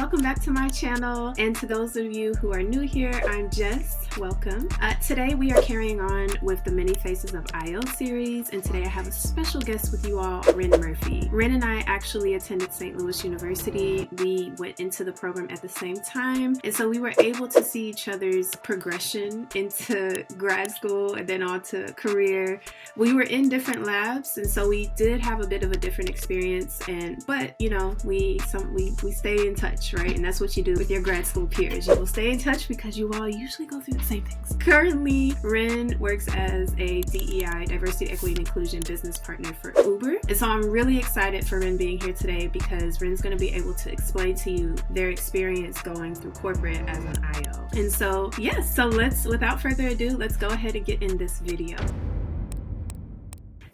welcome back to my channel. And to those of you who are new here, I'm Jess. Welcome. Today we are carrying on with the Many Faces of IO series, and today I have a special guest with you all, Wren Murphy. Wren and I actually attended St. Louis University. We went into the program at the same time, and so we were able to see each other's progression into grad school and then on to career. We were in different labs, and so we did have a bit of a different experience, but you know, we stay in touch, right? And that's what you do with your grad school peers. You will stay in touch because you all usually go through the same things. Currently, Wren works as a DEI, Diversity, Equity, and Inclusion business partner for Uber. And so I'm really excited for Wren being here today because Wren's going to be able to explain to you their experience going through corporate as an IO. And so, yes, so without further ado, let's go ahead and get in this video.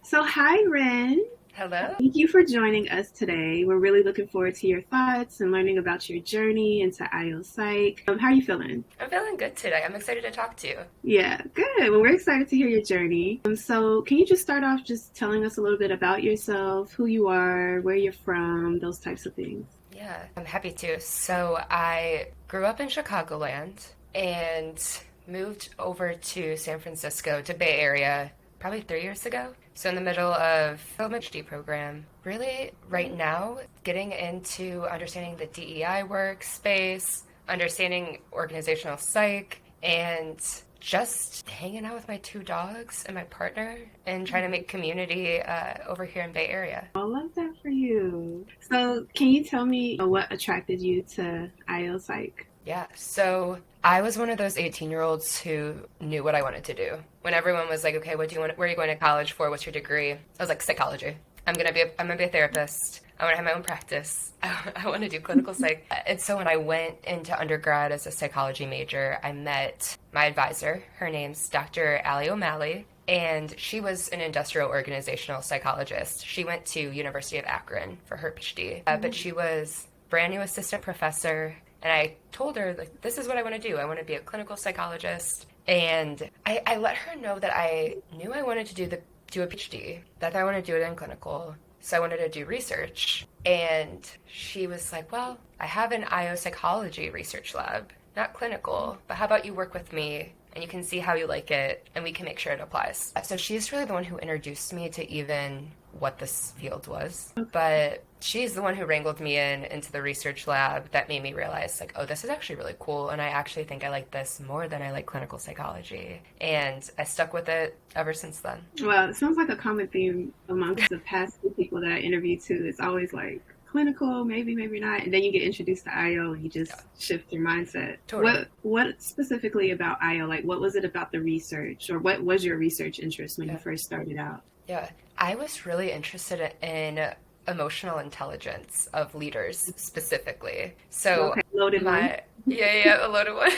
So hi, Wren. Hello. Thank you for joining us today. We're really looking forward to your thoughts and learning about your journey into IO Psych. How are you feeling? I'm feeling good today. I'm excited to talk to you. Yeah, good. Well, we're excited to hear your journey. So can you just start off just telling us a little bit about yourself, who you are, where you're from, those types of things? Yeah, I'm happy to. So I grew up in Chicagoland and moved over to San Francisco, to Bay Area, probably 3 years ago. So in the middle of a PhD program, really right now getting into understanding the DEI workspace, understanding organizational psych, and just hanging out with my 2 dogs and my partner and trying to make community over here in Bay Area. I love that for you. So can you tell me what attracted you to IO Psych? Yeah, so I was one of those 18-year-olds who knew what I wanted to do. When everyone was like, okay, where are you going to college for? What's your degree? I was like, psychology. I'm gonna be a therapist. I want to have my own practice. I want to do clinical psych. And so when I went into undergrad as a psychology major, I met my advisor. Her name's Dr. Allie O'Malley, and she was an industrial organizational psychologist. She went to University of Akron for her PhD, but she was brand new assistant professor. And I told her, like, this is what I want to do. I want to be a clinical psychologist. And I let her know that I knew I wanted to do a PhD, that I wanted to do it in clinical. So I wanted to do research. And she was like, well, I have an IO psychology research lab, not clinical, but how about you work with me and you can see how you like it and we can make sure it applies. So she's really the one who introduced me to even what this field was. But she's the one who wrangled me into the research lab that made me realize, like, oh, this is actually really cool. And I actually think I like this more than I like clinical psychology. And I stuck with it ever since then. Well, it sounds like a common theme amongst the past few people that I interviewed too. It's always like clinical, maybe not. And then you get introduced to IO and you just shift your mindset. Totally. What specifically about IO? Like, what was it about the research, or what was your research interest when you first started out? Yeah, I was really interested in emotional intelligence of leaders specifically. So loaded one. Yeah, a loaded one.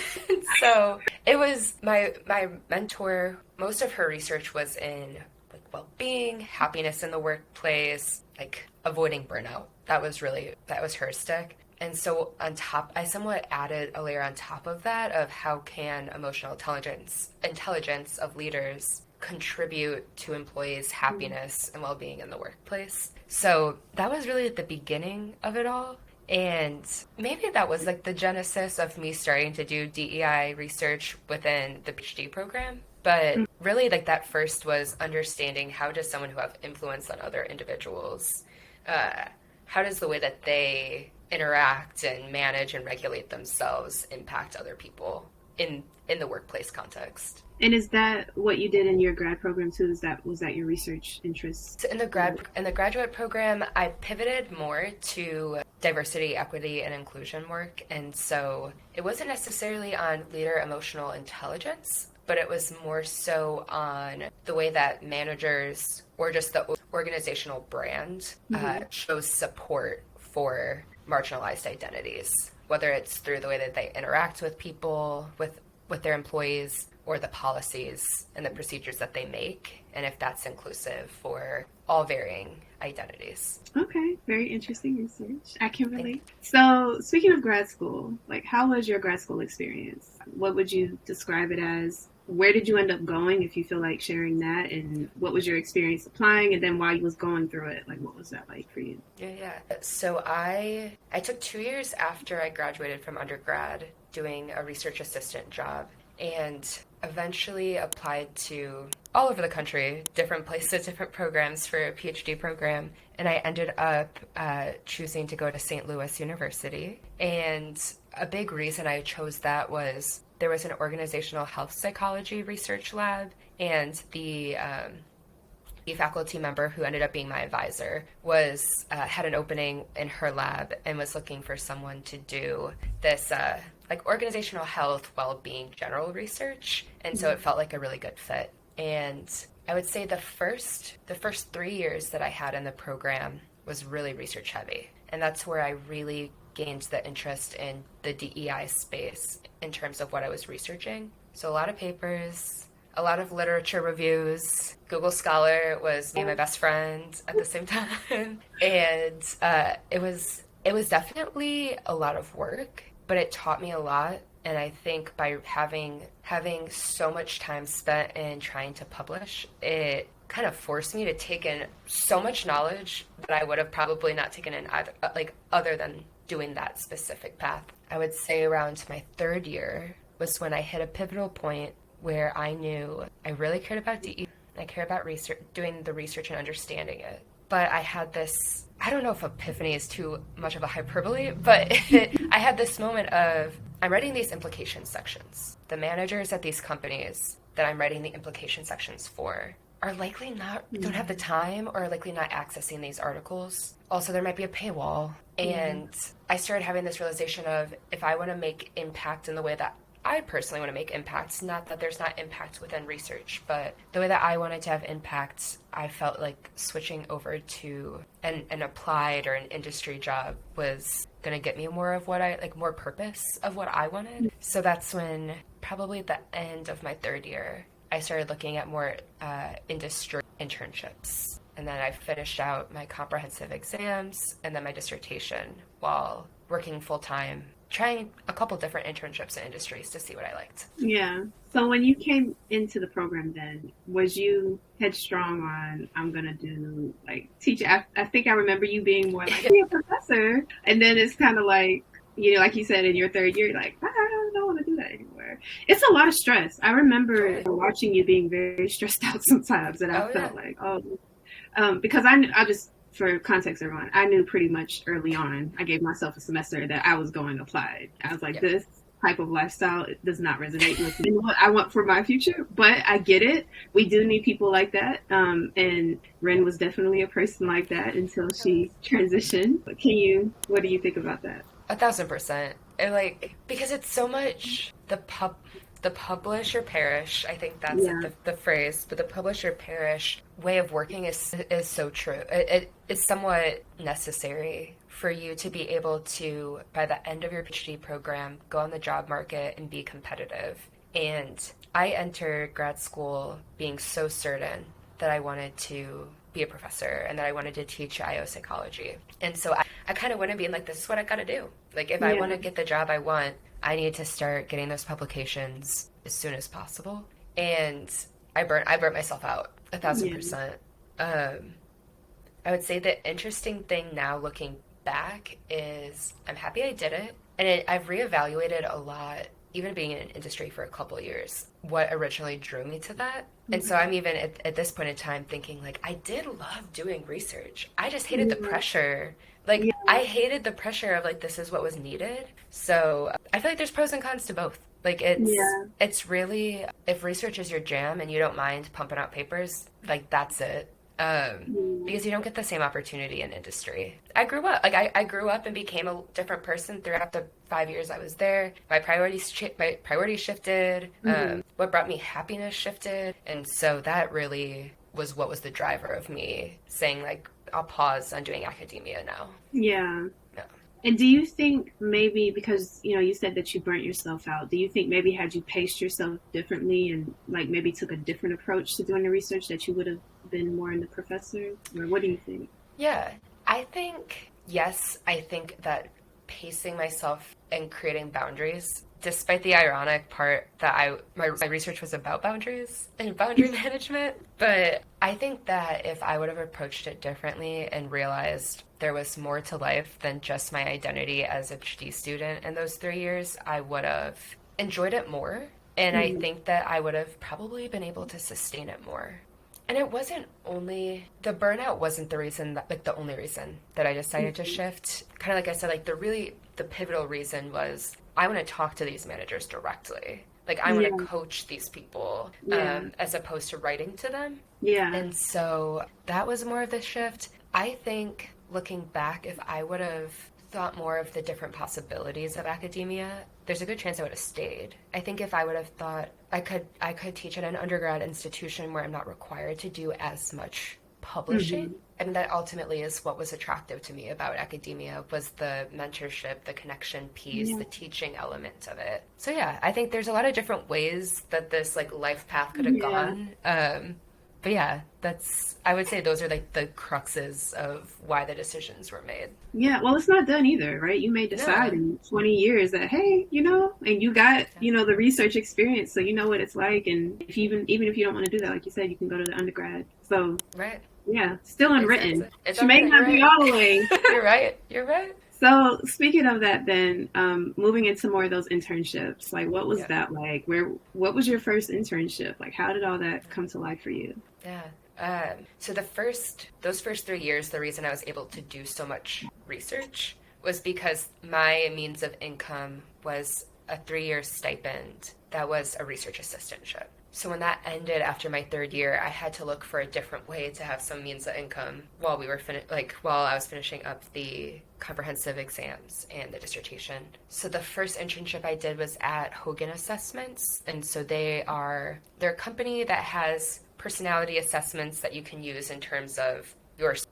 So it was my mentor. Most of her research was in like well-being, happiness in the workplace, like avoiding burnout. That was her stick. And so I somewhat added a layer on top of that of how can emotional intelligence of leaders contribute to employees' happiness and well-being in the workplace. So that was really at the beginning of it all. And maybe that was like the genesis of me starting to do DEI research within the PhD program. But really, like, that first was understanding how does someone who have influence on other individuals, how does the way that they interact and manage and regulate themselves impact other people in the workplace context. And is that what you did in your grad program too? Was that your research interest? So in the graduate program, I pivoted more to diversity, equity, and inclusion work. And so it wasn't necessarily on leader emotional intelligence, but it was more so on the way that managers or just the organizational brand shows support for marginalized identities, whether it's through the way that they interact with people, with their employees, or the policies and the procedures that they make, and if that's inclusive for all varying identities. Okay, very interesting research. I can relate. So speaking of grad school, like, how was your grad school experience? What would you describe it as? where did you end up going, if you feel like sharing that, and what was your experience applying, and then while you was going through it, like what was that like for you? Yeah. So I took 2 years after I graduated from undergrad doing a research assistant job, and eventually applied to all over the country, different places, different programs for a PhD program. And I ended up choosing to go to St. Louis University. And a big reason I chose that was there was an organizational health psychology research lab, and the faculty member who ended up being my advisor was had an opening in her lab and was looking for someone to do this like organizational health, well-being, general research, and so it felt like a really good fit. And I would say the first 3 years that I had in the program was really research heavy, and that's where I really gained the interest in the DEI space in terms of what I was researching. So a lot of papers, a lot of literature reviews. Google Scholar was me and my best friend at the same time. And it was definitely a lot of work, but it taught me a lot. And I think by having so much time spent in trying to publish, it kind of forced me to take in so much knowledge that I would have probably not taken in either, other than doing that specific path. I would say around my third year was when I hit a pivotal point where I knew I really cared about DE. I cared about research, doing the research and understanding it. But I had this, I don't know if epiphany is too much of a hyperbole, but I had this moment of, I'm writing these implication sections. The managers at these companies that I'm writing the implication sections for are likely don't have the time, or likely not accessing these articles. Also, there might be a paywall. And I started having this realization of, if I want to make impact in the way that I personally want to make impacts, not that there's not impact within research, but the way that I wanted to have impact, I felt like switching over to an applied or an industry job was going to get me more of what more purpose of what I wanted. So that's when, probably at the end of my third year, I started looking at more industry internships. And then I finished out my comprehensive exams and then my dissertation while working full-time, trying a couple different internships in industries to see what I liked. Yeah. So when you came into the program then, was you headstrong on, I'm going to do teach? I think I remember you being more like, be a professor. And then it's kind of like, like you said, in your third year, you're like, I don't want to do that anymore. It's a lot of stress. I remember watching you being very stressed out sometimes, and I felt like, because I just, for context, everyone, I knew pretty much early on, I gave myself a semester that I was going applied. I was like, this type of lifestyle does not resonate with me, what I want for my future, but I get it. We do need people like that. And Wren was definitely a person like that until she transitioned. But what do you think about that? 1,000%. Because it's so much the publish or perish, I think that's the phrase, but the publish or perish way of working is so true. It's somewhat necessary for you to be able to, by the end of your PhD program, go on the job market and be competitive. And I entered grad school being so certain that I wanted to be a professor and that I wanted to teach IO psychology. And so I kind of went in being like, this is what I got to do. If I want to get the job I want, I need to start getting those publications as soon as possible. And I burnt myself out 1,000%. I would say the interesting thing now looking back is I'm happy I did it. And I've reevaluated a lot, even being in an industry for a couple of years, what originally drew me to that. And so I'm even at this point in time thinking I did love doing research. I just hated the pressure. I hated the pressure of this is what was needed. So I feel like there's pros and cons to both. It's really, if research is your jam and you don't mind pumping out papers, that's it. Because you don't get the same opportunity in industry. I grew up, I grew up and became a different person throughout the 5 years I was there. My priorities shifted. What brought me happiness shifted. And so that really was what was the driver of me saying I'll pause on doing academia now. Yeah. And do you think maybe, because you said that you burnt yourself out, do you think maybe had you paced yourself differently and maybe took a different approach to doing the research, that you would have been more in the professor? Or what do you think? Yeah, I think that pacing myself and creating boundaries despite the ironic part that my research was about boundaries and boundary management. But I think that if I would have approached it differently and realized there was more to life than just my identity as a PhD student in those 3 years, I would have enjoyed it more. And I think that I would have probably been able to sustain it more. And it wasn't only, the burnout wasn't the reason, that, like the only reason that I decided to shift. Kind of like I said, like the pivotal reason was I want to talk to these managers directly. Like I want to coach these people as opposed to writing to them. Yeah. And so that was more of the shift. I think looking back, if I would have thought more of the different possibilities of academia, there's a good chance I would have stayed. I think if I would have thought I could teach at an undergrad institution where I'm not required to do as much publishing. And that ultimately is what was attractive to me about academia, was the mentorship, the connection piece, the teaching element of it. So yeah, I think there's a lot of different ways that this like life path could have gone. But yeah, I would say those are like the cruxes of why the decisions were made. Yeah, well, it's not done either, right? You may decide in 20 years that, hey, and you got, the research experience, so you know what it's like. And even if you don't want to do that, like you said, you can go to the undergrad. So, right. Yeah, still unwritten. It's She may not be all the way. You're right. So speaking of that then, moving into more of those internships, like what was that like? What was your first internship? Like how did all that come to life for you? Yeah. So those first 3 years, the reason I was able to do so much research was because my means of income was a 3-year stipend that was a research assistantship. So when that ended after my 3rd year, I had to look for a different way to have some means of income while while I was finishing up the comprehensive exams and the dissertation. So the first internship I did was at Hogan Assessments, and so they're a company that has personality assessments that you can use in terms of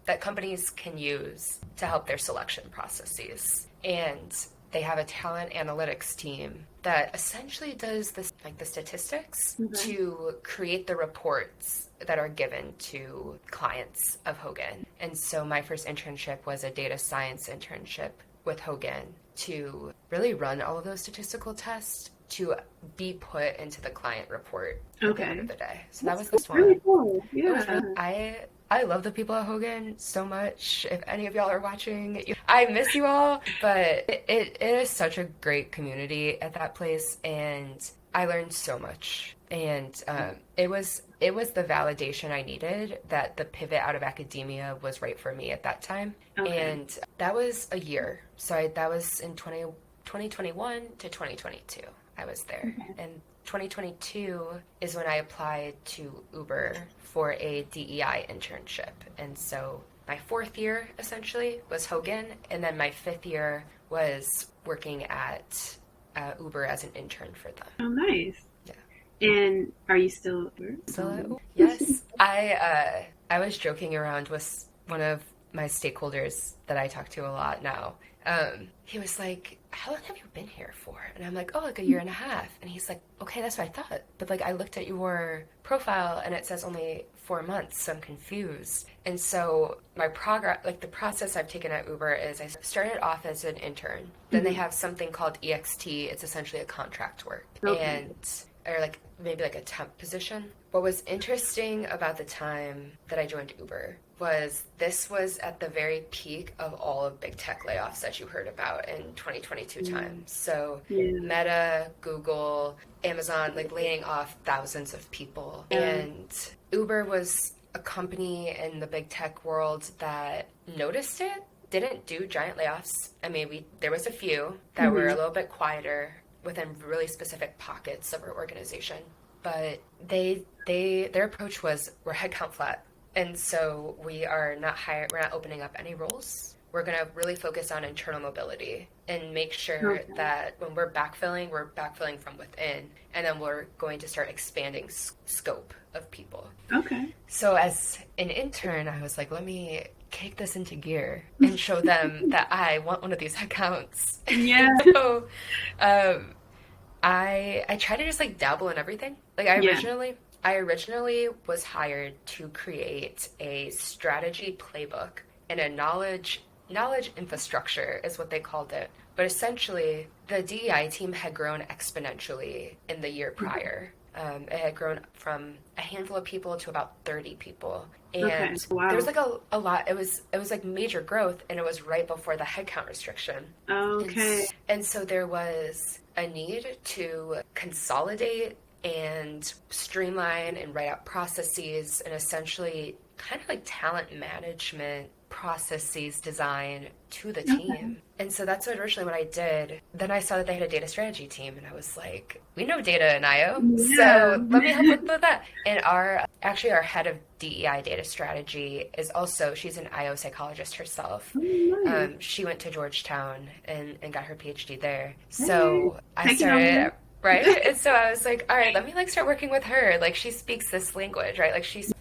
that companies can use to help their selection processes. And they have a talent analytics team that essentially does this, like the statistics to create the reports that are given to clients of Hogan. And so my first internship was a data science internship with Hogan to really run all of those statistical tests to be put into the client report at the end of the day. So that was this one. Really cool. Yeah. I love the people at Hogan so much. If any of y'all are watching, I miss you all. But it is such a great community at that place, and I learned so much. And it was the validation I needed that the pivot out of academia was right for me at that time. Okay. And that was a year. So that was in 2021 to 2022. I was there. Okay. And 2022 is when I applied to Uber for a DEI internship. And so my 4th year essentially was Hogan, and then my 5th year was working at Uber as an intern for them. Oh, nice. Yeah. And are you still at Uber? Yes. I was joking around with one of my stakeholders that I talk to a lot now. He was like, how long have you been here for? And I'm like, like a year and a half. And he's like, okay, that's what I thought. But like, I looked at your profile and it says only 4 months, so I'm confused. And so my progress, like the process I've taken at Uber is I started off as an intern. Then they have something called EXT. It's essentially a contract work. Okay. Or like maybe like a temp position. What was interesting about the time that I joined Uber was this was at the very peak of all of big tech layoffs that you heard about in 2022 time. So Meta, Google, Amazon, like laying off thousands of people. And Uber was a company in the big tech world that noticed it, didn't do giant layoffs. I mean, there was a few that were a little bit quieter within really specific pockets of our organization. But their approach was, we're headcount flat. And so we're not opening up any roles. We're going to really focus on internal mobility and make sure that when we're backfilling from within. And then we're going to start expanding scope of people. Okay. So as an intern, I was like, let me kick this into gear and show them that I want one of these accounts. Yeah. So I try to just like dabble in everything. Like I originally was hired to create a strategy playbook and a knowledge infrastructure is what they called it. But essentially, the DEI team had grown exponentially in the year prior. It had grown from a handful of people to about 30 people. And there was like a lot. It was like major growth, and it was right before the headcount restriction. Okay. And so there was a need to consolidate and streamline and write out processes and essentially kind of like talent management processes design to the team. Okay. And so that's originally what I did. Then I saw that they had a data strategy team, and I was like, we know data in IO, so let me help with that. And our head of DEI data strategy is also, she's an IO psychologist herself. She went to Georgetown and got her PhD there. So I started, right? And so I was like, all right, let me like start working with her. Like, she speaks this language, right? Like, she's,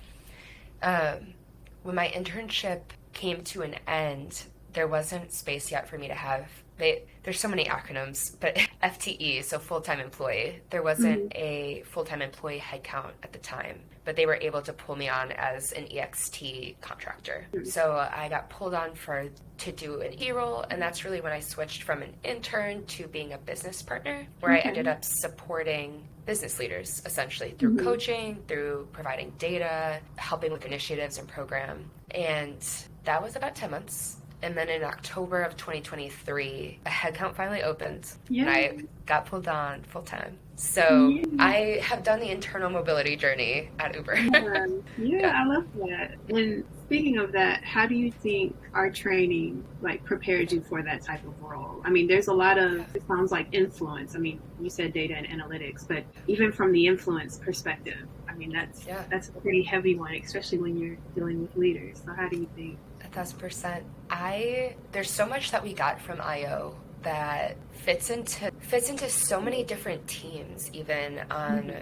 when my internship came to an end, there wasn't space yet for me to have, there's so many acronyms, but FTE, so full-time employee, there wasn't a full-time employee headcount at the time, but they were able to pull me on as an EXT contractor. So I got pulled on to do an E role, and that's really when I switched from an intern to being a business partner, where I ended up supporting business leaders, essentially, through coaching, through providing data, helping with initiatives and program. And that was about 10 months. And then in October of 2023, a headcount finally opened, and I got pulled on full-time. So I have done the internal mobility journey at Uber. I love that. And speaking of that, how do you think our training like prepared you for that type of role? I mean, there's a lot of, it sounds like influence. I mean, you said data and analytics, but even from the influence perspective, I mean, that's a pretty heavy one, especially when you're dealing with leaders. So how do you think? 1,000%. There's so much that we got from IO that fits into so many different teams, even on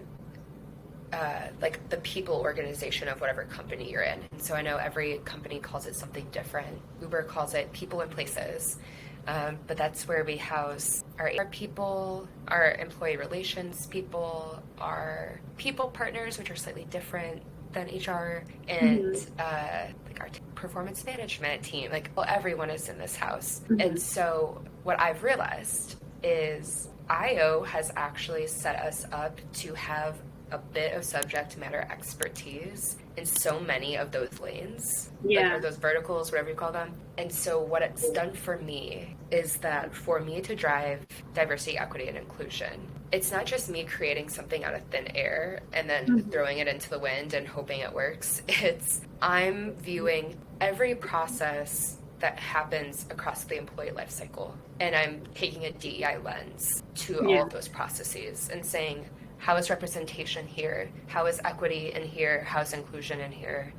like the people organization of whatever company you're in. And so I know every company calls it something different. Uber calls it people and places. But that's where we house our HR people, our employee relations people, our people partners, which are slightly different than HR, and like our performance management team. Like, well, everyone is in this house. And so what I've realized is IO has actually set us up to have a bit of subject matter expertise in so many of those lanes, or those verticals, whatever you call them. And so what it's done for me is that for me to drive diversity, equity, and inclusion, it's not just me creating something out of thin air and then throwing it into the wind and hoping it works. It's I'm viewing every process that happens across the employee life cycle, and I'm taking a DEI lens to all of those processes and saying, how is representation here? How is equity in here? How is inclusion in here?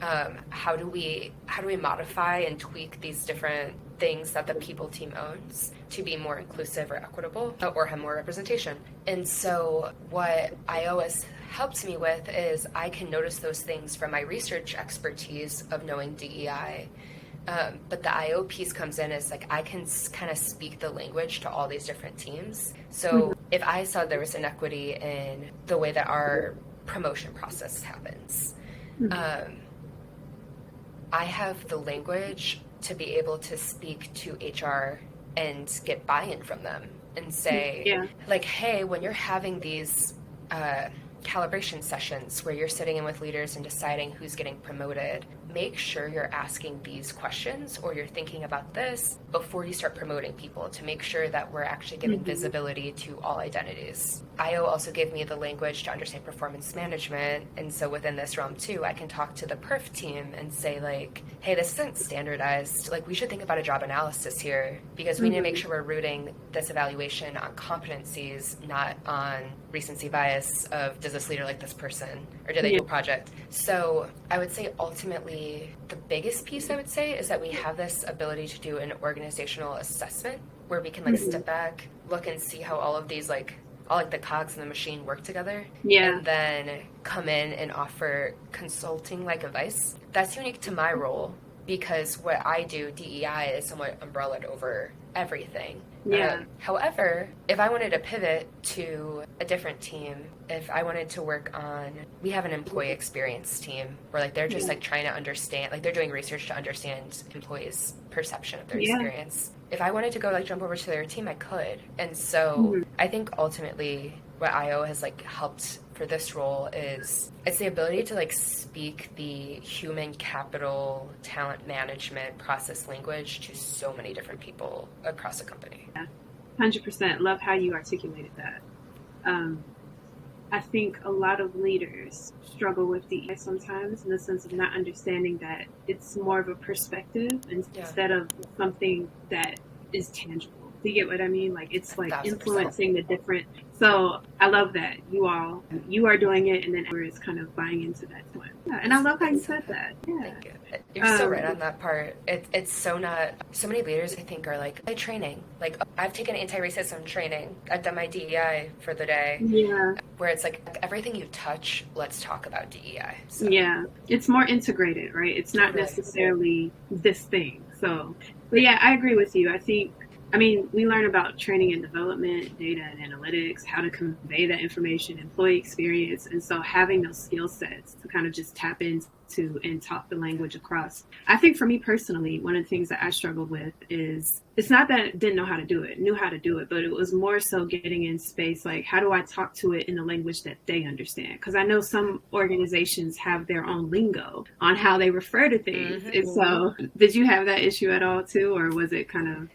How do we modify and tweak these different things that the people team owns to be more inclusive or equitable or have more representation? And so what IO has helped me with is I can notice those things from my research expertise of knowing DEI. But the IO piece comes in as like I can kind of speak the language to all these different teams. So if I saw there was inequity in the way that our promotion process happens, I have the language to be able to speak to HR and get buy-in from them and say, like, hey, when you're having these calibration sessions where you're sitting in with leaders and deciding who's getting promoted, make sure you're asking these questions or you're thinking about this before you start promoting people to make sure that we're actually giving visibility to all identities. IO also gave me the language to understand performance management, and so within this realm too, I can talk to the perf team and say like, hey, this isn't standardized. Like, we should think about a job analysis here because we need to make sure we're rooting this evaluation on competencies, not on recency bias of does this leader like this person or do they do a project. So I would say ultimately the biggest piece I would say is that we have this ability to do an organizational assessment where we can like step back, look and see how all of these all the cogs in the machine work together, and then come in and offer consulting like advice. That's unique to my role because what I do, DEI, is somewhat umbrellaed over everything. However, if I wanted to pivot to a different team, if I wanted to work on, we have an employee experience team where like they're just like trying to understand, like they're doing research to understand employees' perception of their experience. if I wanted to go like jump over to their team, I could. And so Mhm. I think ultimately what IO has like helped for this role is it's the ability to like speak the human capital talent management process language to so many different people across a company. 100%. Love how you articulated that. Um, I think a lot of leaders struggle with DEI sometimes in the sense of not understanding that it's more of a perspective Yeah, instead of something that is tangible. Do you get what I mean? Like it's like 1,000%. influencing the different. So I love that you are doing it, and then everyone is kind of buying into that too. Yeah, and I love how you It's so said good. that. Yeah. Thank you. You're so right Um, on that part. It's so not. So many leaders, I think, are like, training. Like, I've taken anti-racism training. I've done my DEI for the day, yeah. where it's like, everything you touch, let's talk about DEI. So, Yeah, it's more integrated, right? It's not totally. necessarily this thing. So, but yeah, I agree with you. I mean, we learn about training and development, data and analytics, how to convey that information, employee experience. And so having those skill sets to kind of just tap into and talk the language across. I think for me personally, one of the things that I struggled with is it's not that I didn't know how to do it, knew how to do it, but it was more so getting in space like, how do I talk to it in the language that they understand? Because I know some organizations have their own lingo on how they refer to things. Mm-hmm. And so, did you have that issue at all too, or was it kind of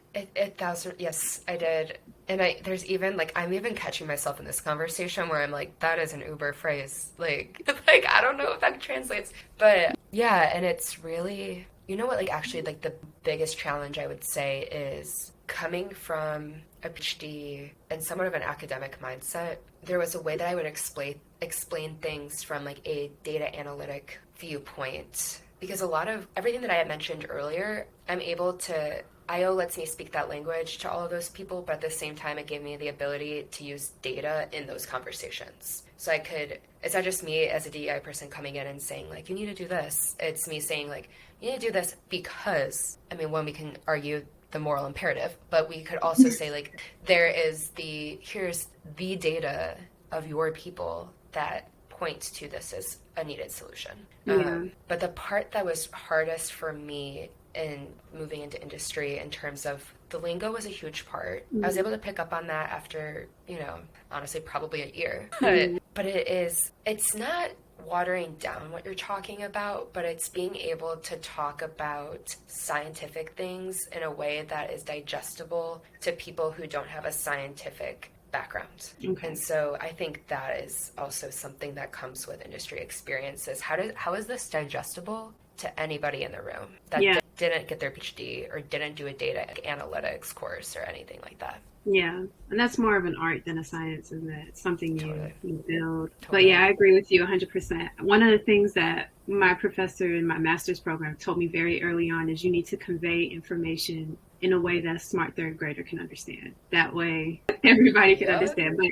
Yes, I did. And there's even like, I'm even catching myself in this conversation where I'm like, that is an Uber phrase. Like, like I don't know if that translates, but yeah. And it's really, you know what, like actually like the biggest challenge I would say is coming from a PhD and somewhat of an academic mindset. There was a way that I would explain things from like a data analytic viewpoint because a lot of everything that I had mentioned earlier, I'm able to IO lets me speak that language to all of those people, but at the same time, it gave me the ability to use data in those conversations. So it's not just me as a DEI person coming in and saying, like, you need to do this. It's me saying, like, you need to do this because, I mean, one, we can argue the moral imperative, but we could also say, like, here's the data of your people that points to this as a needed solution. yeah. But the part that was hardest for me in moving into industry in terms of the lingo was a huge part. I was Mm-hmm. able to pick up on that after, honestly, probably a year. Mm-hmm. But it's not watering down what you're talking about, but it's being able to talk about scientific things in a way that is digestible to people who don't have a scientific background. Okay. And so I think that is also something that comes with industry experiences. How is this digestible to anybody in the room that Yeah. didn't get their PhD or didn't do a data analytics course or anything like that? Yeah, and that's more of an art than a science, isn't it? It's something Totally. you build. But Totally. yeah, I agree with you 100%. One of the things that my professor in my master's program told me very early on is you need to convey information in a way that a smart third grader can understand. That way everybody can Yeah. understand. But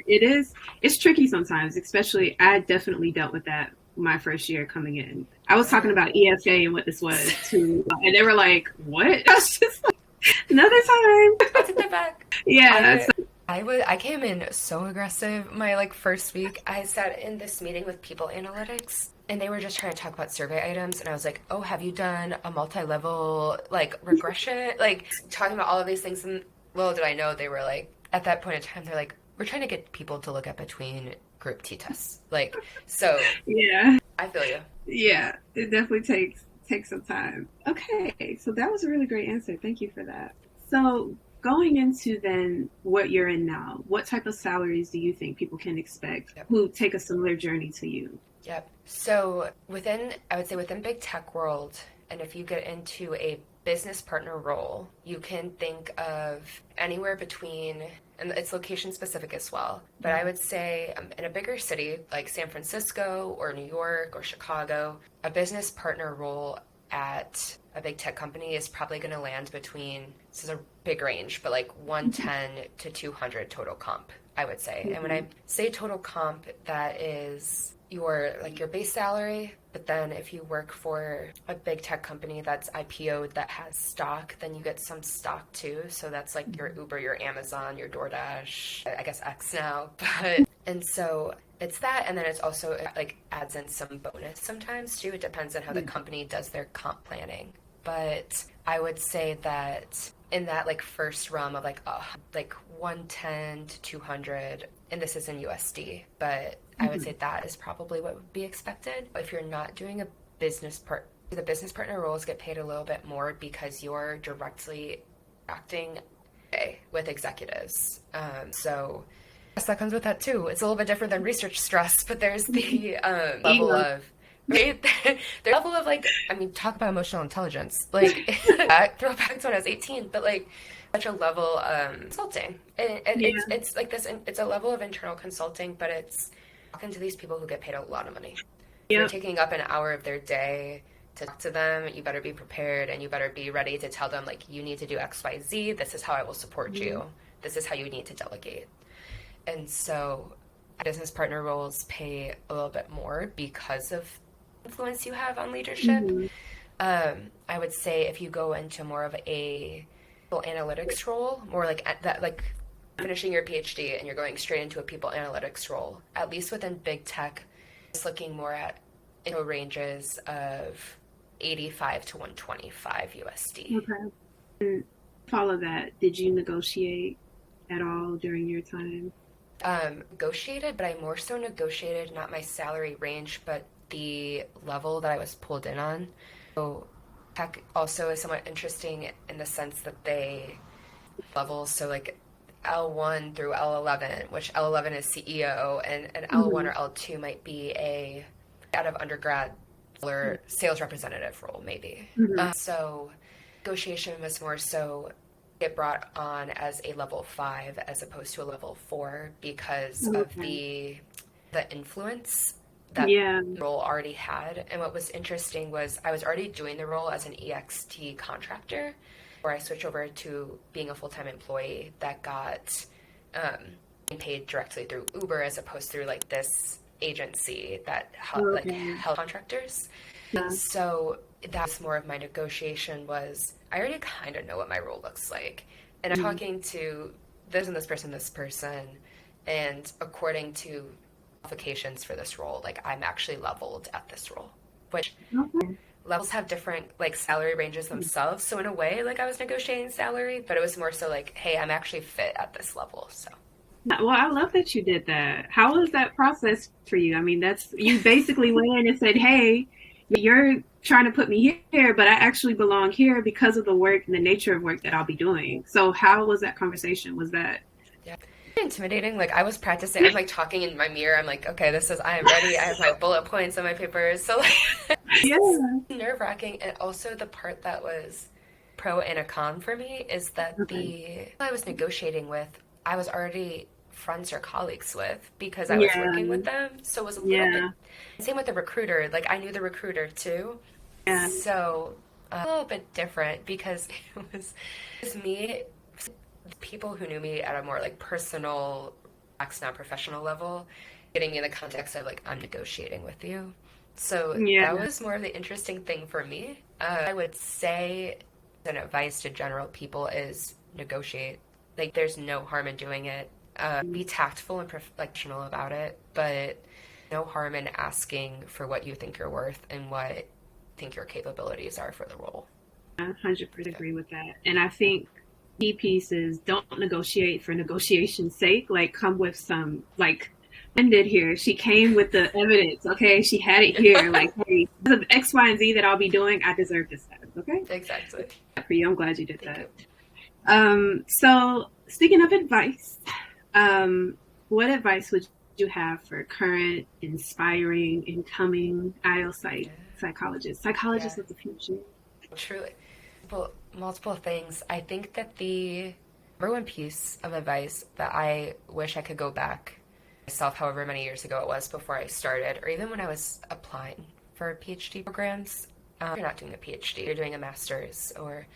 it's tricky sometimes, especially I definitely dealt with that my first year coming in. I was talking about EFA and what this was too, and they were like, "What?" I was just like, another time. I'll take that back. Yeah, I came in so aggressive. My like first week, I sat in this meeting with people analytics, and they were just trying to talk about survey items, and I was like, "Oh, have you done a multi-level like regression?" Like talking about all of these things, and little did I know they were like at that point in time, they're like, "We're trying to get people to look at between group t-tests." Like, so yeah, I feel you. yeah. It definitely takes some time. Okay, so that was a really great answer. Thank you for that. So going into then what you're in now, what type of salaries do you think people can expect Yep. who take a similar journey to you? Yep. So I would say within big tech world, and if you get into a business partner role, you can think of anywhere between, and it's location specific as well, but I would say in a bigger city like San Francisco or New York or Chicago, a business partner role at a big tech company is probably going to land between, this is a big range, but like 110 to 200 total comp, I would say. And when I say total comp, that is your base salary, but then if you work for a big tech company that's IPO'd that has stock, then you get some stock too. So that's like your Uber, your Amazon, your DoorDash, I guess X now. But and so it's that, and then it's also like adds in some bonus sometimes too. It depends on how the company does their comp planning. But I would say that in that like first realm of like 110 to 200, and this is in USD, but I would say that is probably what would be expected. If you're not doing a the business partner roles get paid a little bit more because you're directly acting with executives. So yes, that comes with that too. It's a little bit different than research stress, but there's the level of right? The level of like, I mean, talk about emotional intelligence. Like, throw back to when I was 18, but like, such a level consulting. And it's like this, it's a level of internal consulting, but it's talking to these people who get paid a lot of money. If you're taking up an hour of their day to talk to them, you better be prepared and you better be ready to tell them, like, you need to do X, Y, Z. This is how I will support you. This is how you need to delegate. And so business partner roles pay a little bit more because of influence you have on leadership. I would say if you go into more of a analytics role, more like that, like finishing your PhD and you're going straight into a people analytics role, at least within big tech, it's looking more at ranges of 85 to 125 USD. Okay. And follow that. Did you negotiate at all during your time? Negotiated, but I more so negotiated not my salary range, but the level that I was pulled in on. So tech also is somewhat interesting in the sense that they levels, so like L1 through L11, which L11 is CEO, and an L1 or L2 might be a out of undergrad or sales representative role, maybe. So negotiation was more so get brought on as a level 5 as opposed to a level 4 because of the influence that role already had. And what was interesting was I was already doing the role as an EXT contractor, where I switched over to being a full-time employee that got paid directly through Uber as opposed through like this agency that held contractors. And so that's more of my negotiation was I already kind of know what my role looks like. And I'm talking to this person, and according to qualifications for this role, like I'm actually leveled at this role, which levels have different like salary ranges themselves. So in a way, like I was negotiating salary, but it was more so like, hey, I'm actually fit at this level. So. Well, I love that you did that. How was that process for you? I mean, you basically went in and said, hey, you're trying to put me here, but I actually belong here because of the work and the nature of work that I'll be doing. So how was that conversation? Was that intimidating? Like I was practicing, I'm like talking in my mirror. I'm like, okay, I am ready. I have my bullet points on my papers. So like, nerve wracking. And also the part that was pro and a con for me is that I was negotiating with, I was already friends or colleagues with because I was working with them. So it was a little bit, same with the recruiter. Like I knew the recruiter too. So a little bit different because it was me, people who knew me at a more like personal, not professional level, getting me in the context of like, I'm negotiating with you. So that was more of the interesting thing for me. I would say an advice to general people is negotiate. Like there's no harm in doing it. Be tactful and professional about it, but no harm in asking for what you think you're worth and what you think your capabilities are for the role. I 100% agree with that. And I think key piece is don't negotiate for negotiation's sake. Like come with some, like Wren did here. She came with the evidence, okay? She had it here. Like, hey, because of X, Y, and Z that I'll be doing, I deserve this status, okay? Exactly. For you, I'm glad you did that. So speaking of advice, what advice would you have for current, inspiring, incoming IELTS psychologists of the future? Truly. Well, multiple things. I think that the number one piece of advice that I wish I could go back myself, however many years ago it was before I started, or even when I was applying for PhD programs, you're not doing a PhD, you're doing a master's or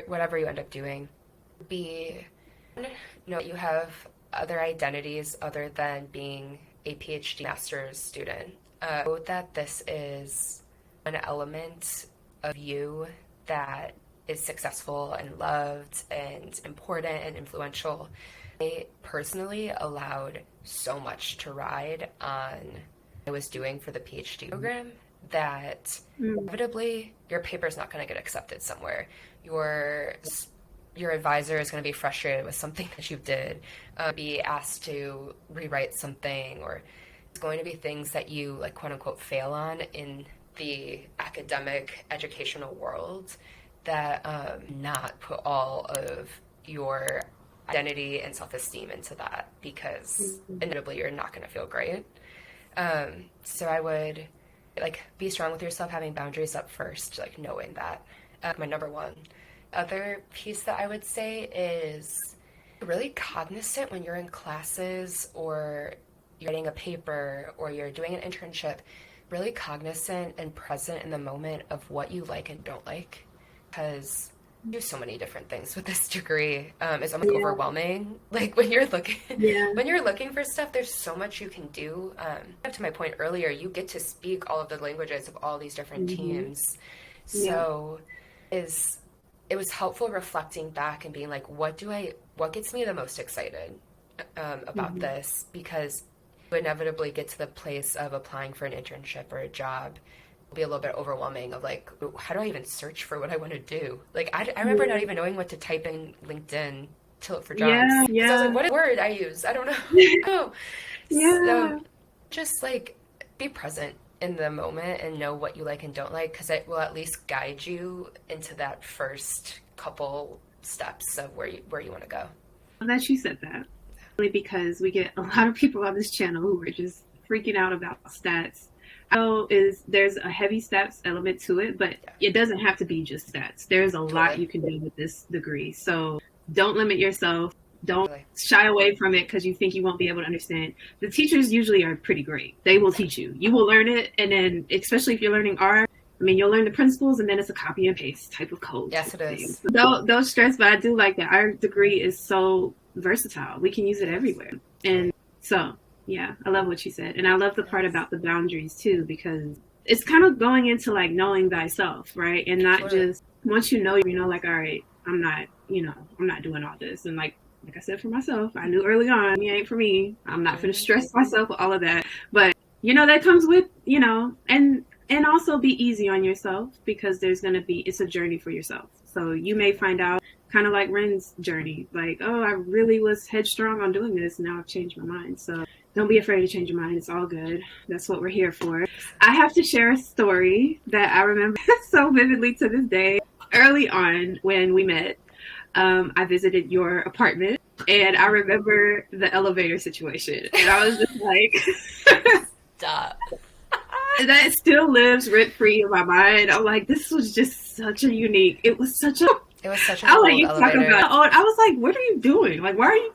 whatever you end up doing, you have other identities other than being a PhD master's student. Know that this is an element of you that is successful and loved and important and influential. I personally allowed so much to ride on what I was doing for the PhD program that inevitably your paper's not going to get accepted somewhere. Your your advisor is going to be frustrated with something that you did, be asked to rewrite something, or it's going to be things that you like quote unquote fail on in the academic educational world, that not put all of your identity and self-esteem into that, because inevitably you're not going to feel great. So I would like be strong with yourself, having boundaries up first, like knowing that. My number one. Other piece that I would say is really cognizant when you're in classes or you're writing a paper or you're doing an internship, really cognizant and present in the moment of what you like and don't like, because you do so many different things with this degree. It's almost overwhelming. Like when you're looking for stuff, there's so much you can do. To my point earlier, you get to speak all of the languages of all these different teams. So it was helpful reflecting back and being like, what gets me the most excited about this? Because you inevitably get to the place of applying for an internship or a job. It'll be a little bit overwhelming of like, how do I even search for what I want to do? Like, I remember not even knowing what to type in LinkedIn to look for jobs. Yeah. So I was like, what word I use? I don't know. So just like be present in the moment and know what you like and don't like, because it will at least guide you into that first couple steps of where you want to go. I'm glad you said that, because we get a lot of people on this channel who are just freaking out about stats. I know there's a heavy stats element to it, but it doesn't have to be just stats. There's a lot you can do with this degree. So don't limit yourself. Don't shy away from it because you think you won't be able to understand. The teachers usually are pretty great. They will teach you. You will learn it. And then, especially if you're learning R, I mean, you'll learn the principles and then it's a copy and paste type of code. Yes, it is. So don't stress, but I do like that. Our degree is so versatile. We can use it everywhere. And so, yeah, I love what you said. And I love the part about the boundaries too, because it's kind of going into like knowing thyself, right? And not just, once you know, like, all right, I'm not doing all this. And like I said, for myself, I knew early on, it ain't for me. I'm not going to stress myself with all of that. But, that comes with, and also be easy on yourself, because it's a journey for yourself. So you may find out, kind of like Wren's journey, like, oh, I really was headstrong on doing this. Now I've changed my mind. So don't be afraid to change your mind. It's all good. That's what we're here for. I have to share a story that I remember so vividly to this day. Early on when we met, I visited your apartment, and I remember the elevator situation, and I was just like, stop. That still lives rent free in my mind. I'm like, this was just such a unique. It was such a cool elevator. I was like, what are you doing? Like, why are you?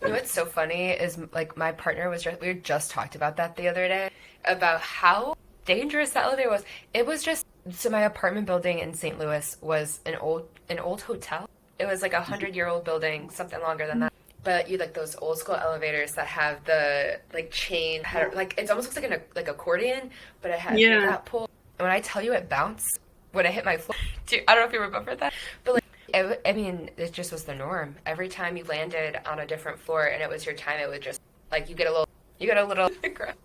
What's so funny is like my partner we just talked about that the other day, about how dangerous that elevator was. It was just, so my apartment building in St. Louis was an old hotel. It was like 100-year-old building, something longer than that. But you like those old school elevators that have the like chain, like it almost looks like an like accordion, but it had that pull. And when I tell you it bounced when I hit my floor, I don't know if you remember that, but like it just was the norm. Every time you landed on a different floor and it was your time, it would just like you get a little.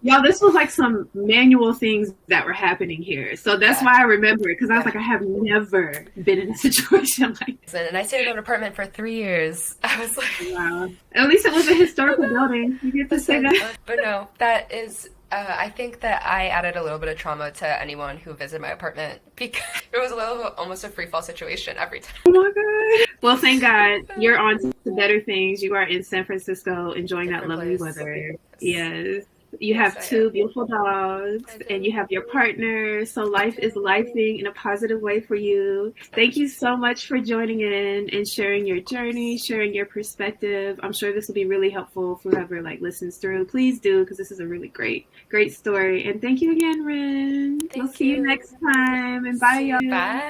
Y'all, this was like some manual things that were happening here. So that's why I remember it, because I was like, I have never been in a situation like this. And I stayed in an apartment for 3 years. I was like, wow. At least it was a historical building. You get to say that. But no, that is, I think that I added a little bit of trauma to anyone who visited my apartment, because it was almost a free fall situation every time. Oh my God. Well, thank God you're on to better things. You are in San Francisco enjoying that lovely weather. Yes. You have two beautiful dogs and you have your partner. So life is lifing in a positive way for you. Thank you so much for joining in and sharing your journey, sharing your perspective. I'm sure this will be really helpful for whoever listens through. Please do, because this is a really great story. And thank you again, Wren. We'll see you next time. And bye, y'all. Bye.